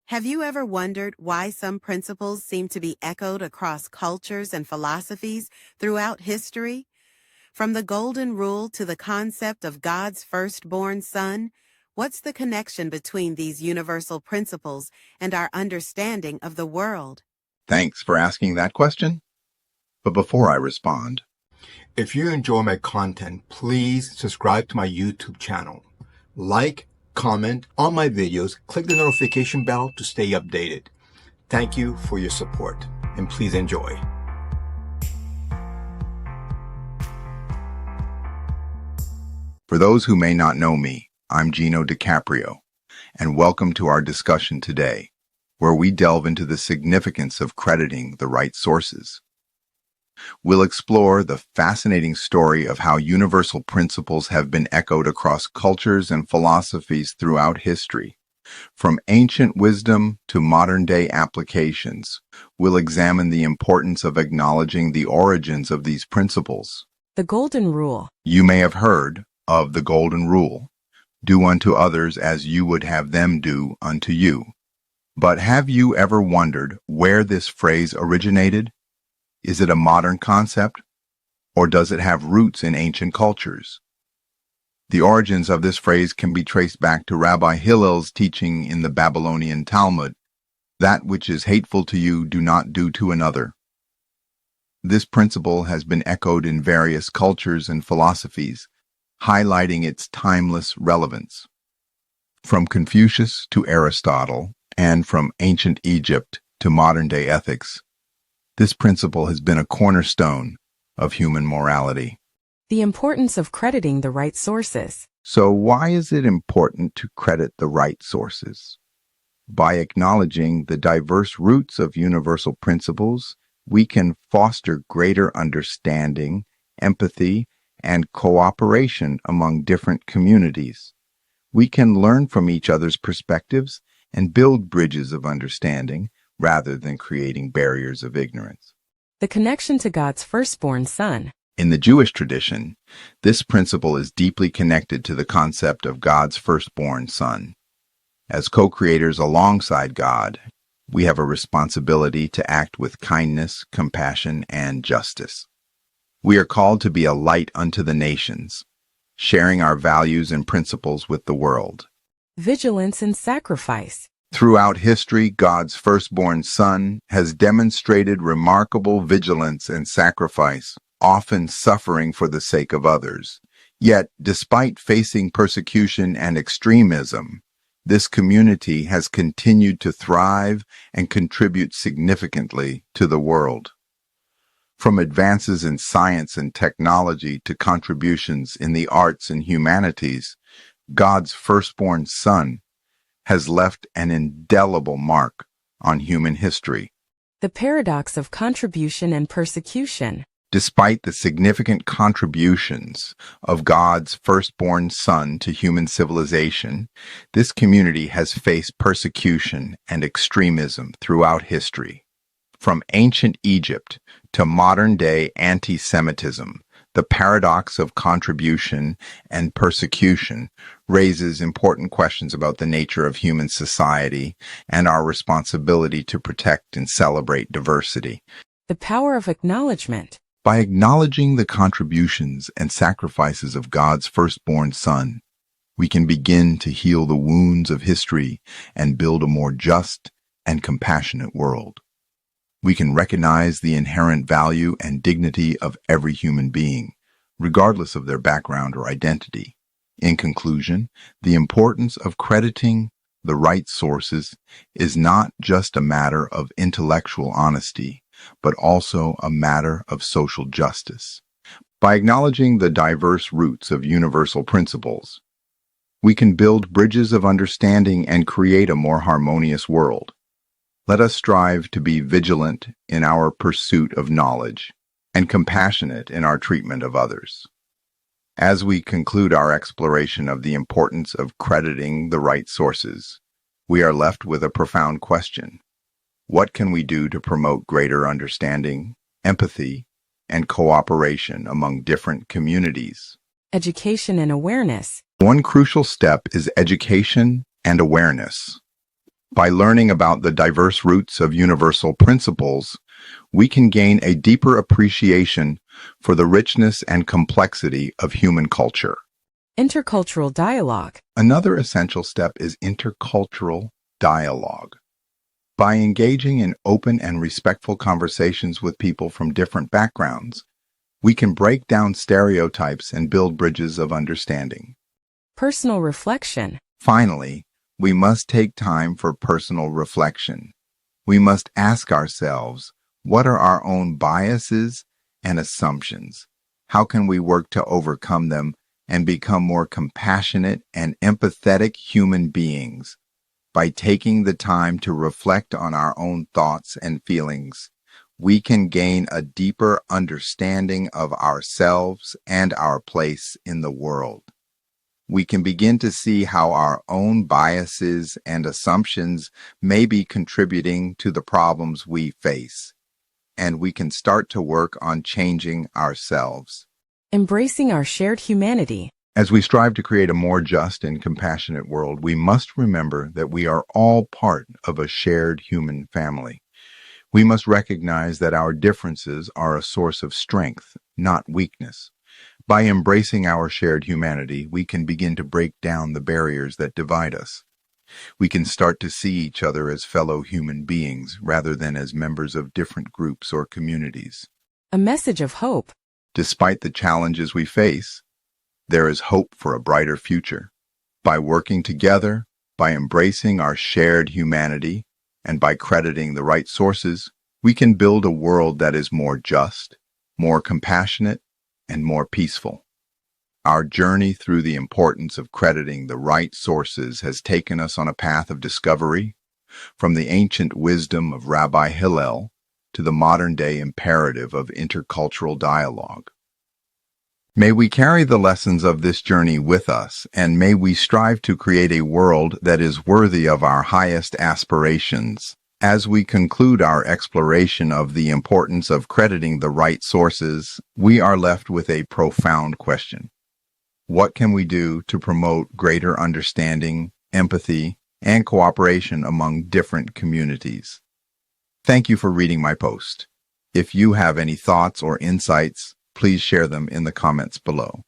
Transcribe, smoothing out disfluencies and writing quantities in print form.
Have you ever wondered why some principles seem to be echoed across cultures and philosophies throughout history? From the Golden Rule to the concept of God's firstborn son, what's the connection between these universal principles and our understanding of the world? Thanks for asking that question. But before I respond, If you enjoy my content, please subscribe to my YouTube channel. Like, comment on my videos, click the notification bell to stay updated. Thank you for your support, and please enjoy. for those who may not know me, I'm Gino 𝙭, and welcome to our discussion today, where we delve into the significance of crediting the right sources. We'll explore the fascinating story of how universal principles have been echoed across cultures and philosophies throughout history. From ancient wisdom to modern-day applications, we'll examine the importance of acknowledging the origins of these principles. The Golden Rule. You may have heard of the Golden Rule, do unto others as you would have them do unto you. But have you ever wondered where this phrase originated? Is it a modern concept, or does it have roots in ancient cultures? The origins of this phrase can be traced back to Rabbi Hillel's teaching in the Babylonian Talmud, "That which is hateful to you, do not do to another." This principle has been echoed in various cultures and philosophies, highlighting its timeless relevance. From Confucius to Aristotle, and from ancient Egypt to modern-day ethics, this principle has been a cornerstone of human morality. The importance of crediting the right sources. So why is it important to credit the right sources? By acknowledging the diverse roots of universal principles, we can foster greater understanding, empathy, and cooperation among different communities. We can learn from each other's perspectives and build bridges of understanding rather than creating barriers of ignorance. The connection to God's firstborn son. In the Jewish tradition, this principle is deeply connected to the concept of God's firstborn son. As co-creators alongside God, we have a responsibility to act with kindness, compassion, and justice. We are called to be a light unto the nations, sharing our values and principles with the world. Vigilance and sacrifice. Throughout history, God's firstborn son has demonstrated remarkable vigilance and sacrifice, often suffering for the sake of others. Yet, despite facing persecution and extremism, this community has continued to thrive and contribute significantly to the world. From advances in science and technology to contributions in the arts and humanities, God's firstborn son has left an indelible mark on human history. The paradox of contribution and persecution. Despite the significant contributions of God's firstborn son to human civilization, this community has faced persecution and extremism throughout history. From ancient Egypt to modern-day anti-Semitism, the paradox of contribution and persecution raises important questions about the nature of human society and our responsibility to protect and celebrate diversity. The power of acknowledgement. By acknowledging the contributions and sacrifices of God's firstborn son, we can begin to heal the wounds of history and build a more just and compassionate world. We can recognize the inherent value and dignity of every human being, regardless of their background or identity. In conclusion, the importance of crediting the right sources is not just a matter of intellectual honesty, but also a matter of social justice. By acknowledging the diverse roots of universal principles, we can build bridges of understanding and create a more harmonious world. Let us strive to be vigilant in our pursuit of knowledge and compassionate in our treatment of others. As we conclude our exploration of the importance of crediting the right sources, we are left with a profound question. What can we do to promote greater understanding, empathy, and cooperation among different communities? Education and awareness. One crucial step is education and awareness. By learning about the diverse roots of universal principles, we can gain a deeper appreciation for the richness and complexity of human culture. Intercultural dialogue. Another essential step is intercultural dialogue. By engaging in open and respectful conversations with people from different backgrounds, we can break down stereotypes and build bridges of understanding. Personal reflection. Finally, we must take time for personal reflection. We must ask ourselves, what are our own biases and assumptions? How can we work to overcome them and become more compassionate and empathetic human beings? By taking the time to reflect on our own thoughts and feelings, we can gain a deeper understanding of ourselves and our place in the world. We can begin to see how our own biases and assumptions may be contributing to the problems we face, and we can start to work on changing ourselves. Embracing our shared humanity. As we strive to create a more just and compassionate world, we must remember that we are all part of a shared human family. We must recognize that our differences are a source of strength, not weakness. By embracing our shared humanity, we can begin to break down the barriers that divide us. We can start to see each other as fellow human beings rather than as members of different groups or communities. A message of hope. Despite the challenges we face, there is hope for a brighter future. By working together, by embracing our shared humanity, and by crediting the right sources, we can build a world that is more just, more compassionate, and more peaceful. Our journey through the importance of crediting the right sources has taken us on a path of discovery, from the ancient wisdom of Rabbi Hillel to the modern-day imperative of intercultural dialogue. May we carry the lessons of this journey with us, and may we strive to create a world that is worthy of our highest aspirations. As we conclude our exploration of the importance of crediting the right sources, we are left with a profound question. What can we do to promote greater understanding, empathy, and cooperation among different communities? Thank you for reading my post. If you have any thoughts or insights, please share them in the comments below.